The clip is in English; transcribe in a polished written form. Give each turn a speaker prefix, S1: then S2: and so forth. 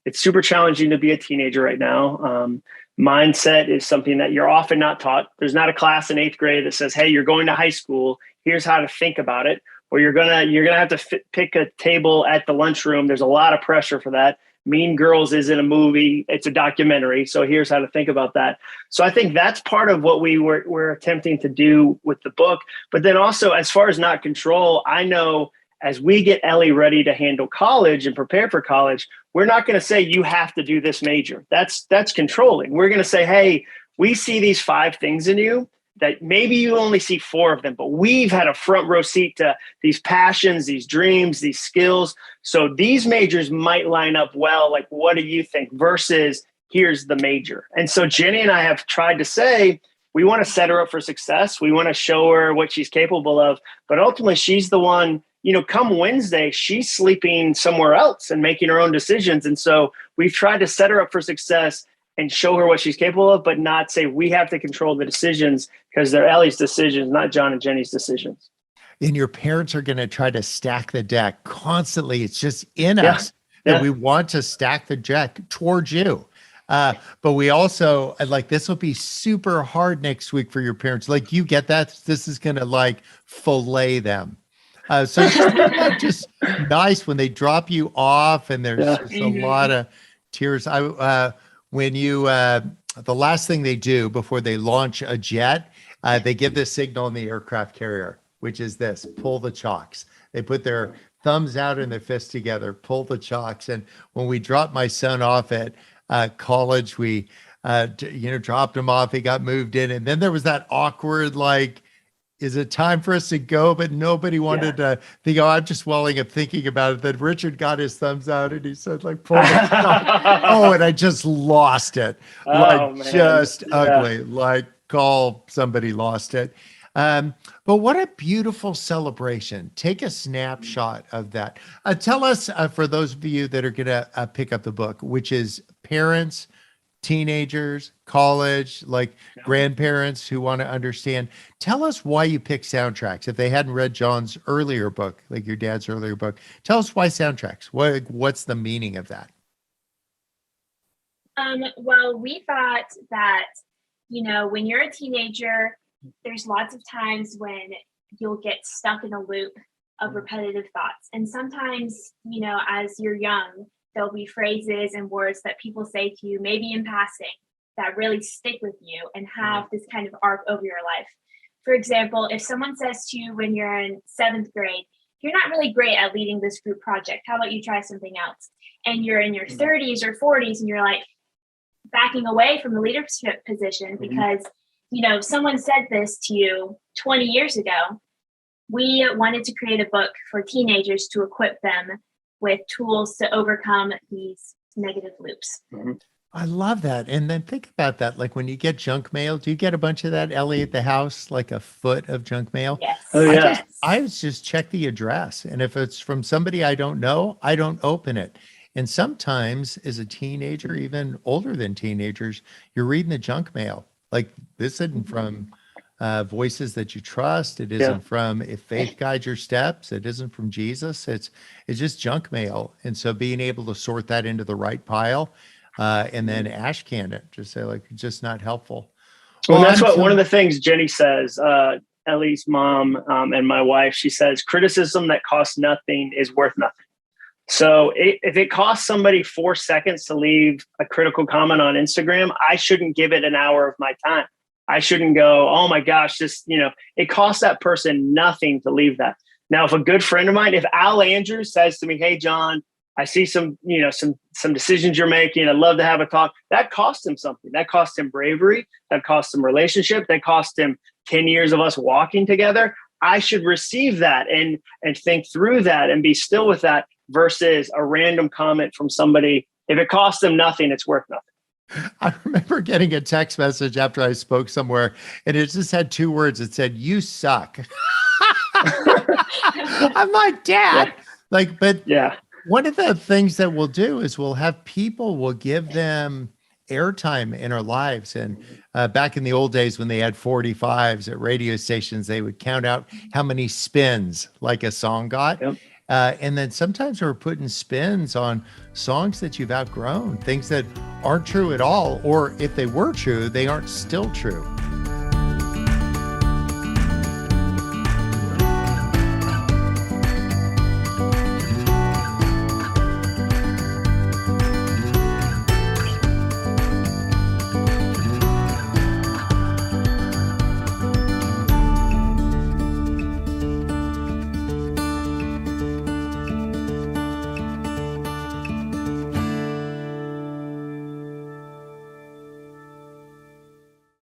S1: It's super challenging to be a teenager right now. Mindset is something that you're often not taught. There's not a class in 8th grade that says, hey, you're going to high school. Here's how to think about it. Or you're gonna have to pick a table at the lunchroom. There's a lot of pressure for that. Mean Girls isn't a movie, it's a documentary. So here's how to think about that. So I think that's part of what we're attempting to do with the book. But then also, as far as not control, I know as we get Ellie ready to handle college and prepare for college, we're not going to say you have to do this major. That's controlling. We're going to say, hey, we see these 5 things in you that maybe you only see 4 of them, but we've had a front row seat to these passions, these dreams, these skills. So these majors might line up well. Like, what do you think versus here's the major? And so Jenny and I have tried to say, we want to set her up for success. We want to show her what she's capable of, but ultimately she's the one, come Wednesday, she's sleeping somewhere else and making her own decisions. And so we've tried to set her up for success and show her what she's capable of, but not say we have to control the decisions because they're Ellie's decisions, not John and Jenny's decisions.
S2: And your parents are going to try to stack the deck constantly. It's just in us that we want to stack the deck towards you. But we also this will be super hard next week for your parents. Like, you get that? This is going to fillet them. So it's just nice when they drop you off and there's just a lot of tears. The last thing they do before they launch a jet, they give this signal in the aircraft carrier, which is this: pull the chocks. They put their thumbs out and their fists together, pull the chocks. And when we dropped my son off at college, we dropped him off. He got moved in, and then there was that awkward is it time for us to go? But nobody wanted to think, I'm just welling up thinking about it. Then Richard got his thumbs out and he said, pull it. And I just lost it. Ugly. Call somebody lost it. But what a beautiful celebration. Take a snapshot of that. Tell us, for those of you that are going to pick up the book, which is parents, teenagers, college, grandparents who want to understand. Tell us why you pick soundtracks. If they hadn't read John's earlier book, like your dad's earlier book, tell us why soundtracks. What's the meaning of that?
S3: Well, we thought that, when you're a teenager, there's lots of times when you'll get stuck in a loop of repetitive thoughts. And sometimes, as you're young, there'll be phrases and words that people say to you, maybe in passing, that really stick with you and have this kind of arc over your life. For example, if someone says to you when you're in 7th grade, you're not really great at leading this group project, how about you try something else? And you're in your 30s or 40s and you're backing away from the leadership position because, someone said this to you 20 years ago. We wanted to create a book for teenagers to equip them with tools to overcome these negative loops.
S2: I love that. And then think about that. When you get junk mail, do you get a bunch of that, Ellie, at the house, a foot of junk mail?
S3: Yes.
S1: Oh, yeah.
S2: I just check the address. And if it's from somebody I don't know, I don't open it. And sometimes as a teenager, even older than teenagers, you're reading the junk mail. This isn't from voices that you trust. It isn't from if faith guides your steps. It isn't from Jesus. It's just junk mail. And so being able to sort that into the right pile and then ash can it, just say just not helpful.
S1: Well, that's one of the things Jenny says, Ellie's mom and my wife, she says, criticism that costs nothing is worth nothing. So if it costs somebody 4 seconds to leave a critical comment on Instagram, I shouldn't give it an hour of my time. I shouldn't go, oh my gosh, it costs that person nothing to leave that. Now, if a good friend of mine, if Al Andrews says to me, hey, John, I see some decisions you're making, I'd love to have a talk, that cost him something. That cost him bravery. That cost him relationship. That cost him 10 years of us walking together. I should receive that and think through that and be still with that versus a random comment from somebody. If it costs them nothing, it's worth nothing.
S2: I remember getting a text message after I spoke somewhere, and it just had 2 words. It said, "You suck." I'm like, Dad, one of the things that we'll do is we'll give them airtime in our lives. And back in the old days when they had 45s at radio stations, they would count out how many spins a song got. Yep. And then sometimes we're putting spins on songs that you've outgrown, things that aren't true at all, or if they were true, they aren't still true.